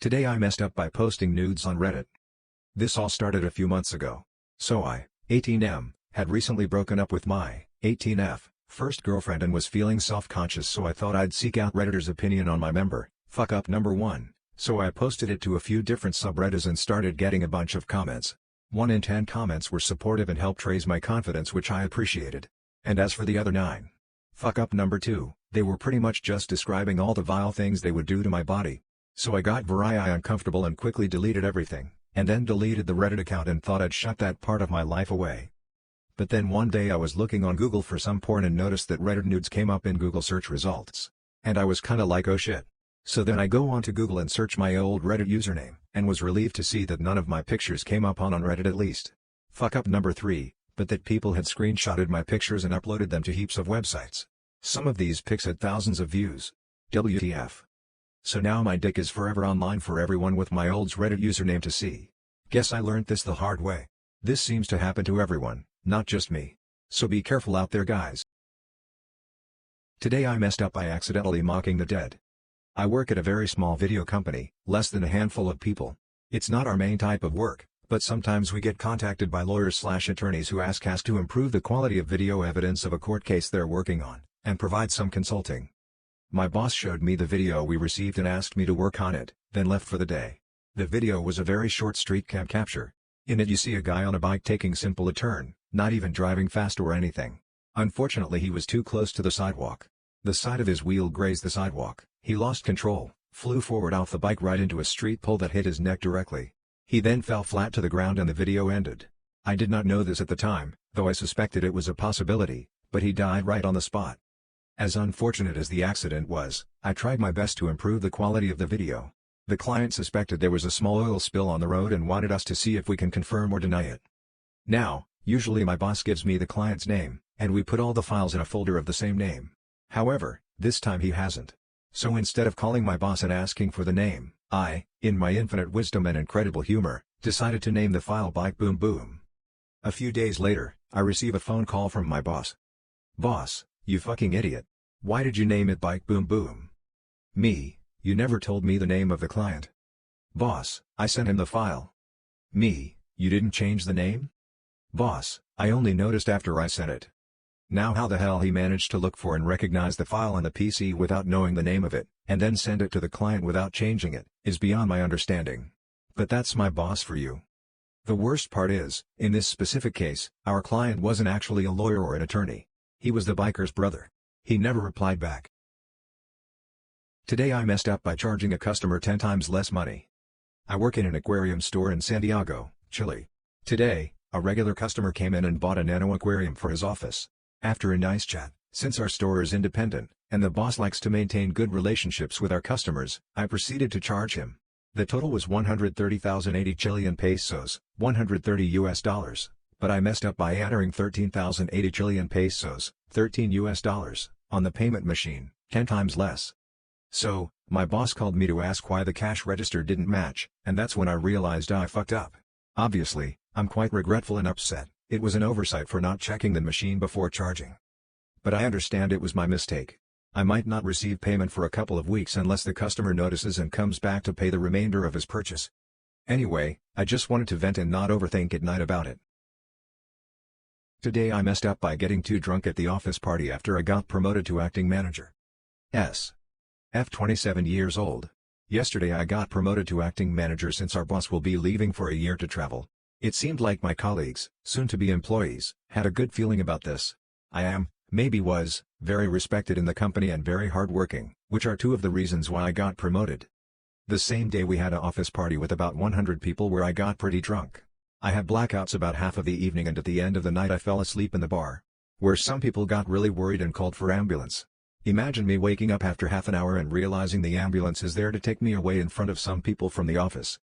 Today I messed up by posting nudes on Reddit. This all started a few months ago. So I, 18M, had recently broken up with my, 18F, first girlfriend and was feeling self-conscious, so I thought I'd seek out Redditors' opinion on my fuck up number 1, so I posted it to a few different subreddits and started getting a bunch of comments. 1 in 10 comments were supportive and helped raise my confidence, which I appreciated. And as for the other 9, fuck up number 2, they were pretty much just describing all the vile things they would do to my body. So I got very uncomfortable and quickly deleted everything, and then deleted the Reddit account and thought I'd shut that part of my life away. But then one day I was looking on Google for some porn and noticed that Reddit nudes came up in Google search results. And I was kinda like, oh shit. So then I go onto Google and search my old Reddit username, and was relieved to see that none of my pictures came up on Reddit at least. Fuck up number 3, but that people had screenshotted my pictures and uploaded them to heaps of websites. Some of these pics had thousands of views. WTF. So now my dick is forever online for everyone with my old Reddit username to see. Guess I learned this the hard way. This seems to happen to everyone, not just me. So be careful out there, guys. Today I messed up by accidentally mocking the dead. I work at a very small video company, less than a handful of people. It's not our main type of work, but sometimes we get contacted by lawyers/attorneys who ask us to improve the quality of video evidence of a court case they're working on, and provide some consulting. My boss showed me the video we received and asked me to work on it, then left for the day. The video was a very short street cam capture. In it you see a guy on a bike taking simple a turn, not even driving fast or anything. Unfortunately he was too close to the sidewalk. The side of his wheel grazed the sidewalk, he lost control, flew forward off the bike right into a street pole that hit his neck directly. He then fell flat to the ground and the video ended. I did not know this at the time, though I suspected it was a possibility, but he died right on the spot. As unfortunate as the accident was, I tried my best to improve the quality of the video. The client suspected there was a small oil spill on the road and wanted us to see if we can confirm or deny it. Now, usually my boss gives me the client's name, and we put all the files in a folder of the same name. However, this time he hasn't. So instead of calling my boss and asking for the name, I, in my infinite wisdom and incredible humor, decided to name the file Bike Boom Boom. A few days later, I receive a phone call from my boss. Boss, you fucking idiot. Why did you name it Bike Boom Boom? Me, you never told me the name of the client. Boss, I sent him the file. Me, you didn't change the name? Boss, I only noticed after I sent it. Now how the hell he managed to look for and recognize the file on the PC without knowing the name of it, and then send it to the client without changing it, is beyond my understanding. But that's my boss for you. The worst part is, in this specific case, our client wasn't actually a lawyer or an attorney. He was the biker's brother. He never replied back. Today I messed up by charging a customer 10 times less money. I work in an aquarium store in Santiago, Chile. Today, a regular customer came in and bought a nano aquarium for his office. After a nice chat, since our store is independent, and the boss likes to maintain good relationships with our customers, I proceeded to charge him. The total was 130,080 Chilean pesos, $130 US. But I messed up by entering 13,080 Chilean pesos, $13 US, on the payment machine, 10 times less. So, my boss called me to ask why the cash register didn't match, and that's when I realized I fucked up. Obviously, I'm quite regretful and upset. It was an oversight for not checking the machine before charging. But I understand it was my mistake. I might not receive payment for a couple of weeks unless the customer notices and comes back to pay the remainder of his purchase. Anyway, I just wanted to vent and not overthink at night about it. Today I messed up by getting too drunk at the office party after I got promoted to acting manager. F 27 years old. Yesterday I got promoted to acting manager since our boss will be leaving for a year to travel. It seemed like my colleagues, soon-to-be employees, had a good feeling about this. I am, maybe was, very respected in the company and very hardworking, which are two of the reasons why I got promoted. The same day we had an office party with about 100 people where I got pretty drunk. I had blackouts about half of the evening and at the end of the night I fell asleep in the bar. Where some people got really worried and called for ambulance. Imagine me waking up after half an hour and realizing the ambulance is there to take me away in front of some people from the office.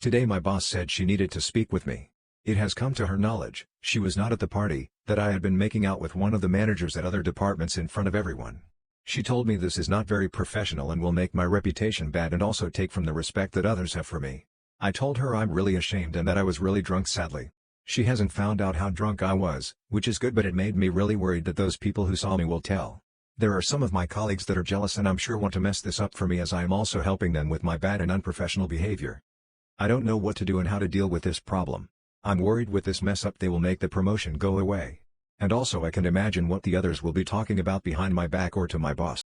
Today my boss said she needed to speak with me. It has come to her knowledge, she was not at the party, that I had been making out with one of the managers at other departments in front of everyone. She told me this is not very professional and will make my reputation bad and also take from the respect that others have for me. I told her I'm really ashamed and that I was really drunk sadly. She hasn't found out how drunk I was, which is good, but it made me really worried that those people who saw me will tell. There are some of my colleagues that are jealous and I'm sure want to mess this up for me as I am also helping them with my bad and unprofessional behavior. I don't know what to do and how to deal with this problem. I'm worried with this mess up they will make the promotion go away. And also I can imagine what the others will be talking about behind my back or to my boss.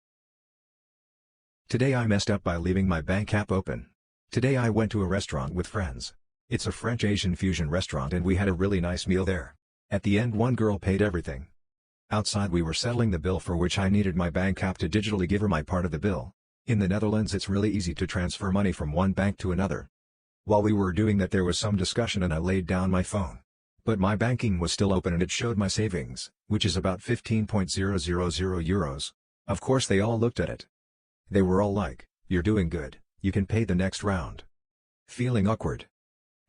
Today I messed up by leaving my bank app open. Today I went to a restaurant with friends. It's a French-Asian fusion restaurant and we had a really nice meal there. At the end one girl paid everything. Outside we were settling the bill for which I needed my bank app to digitally give her my part of the bill. In the Netherlands it's really easy to transfer money from one bank to another. While we were doing that there was some discussion and I laid down my phone. But my banking was still open and it showed my savings, which is about 15,000 euros. Of course they all looked at it. They were all like, "You're doing good, you can pay the next round." Feeling awkward.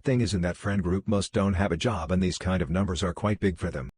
Thing is in that friend group most don't have a job and these kind of numbers are quite big for them.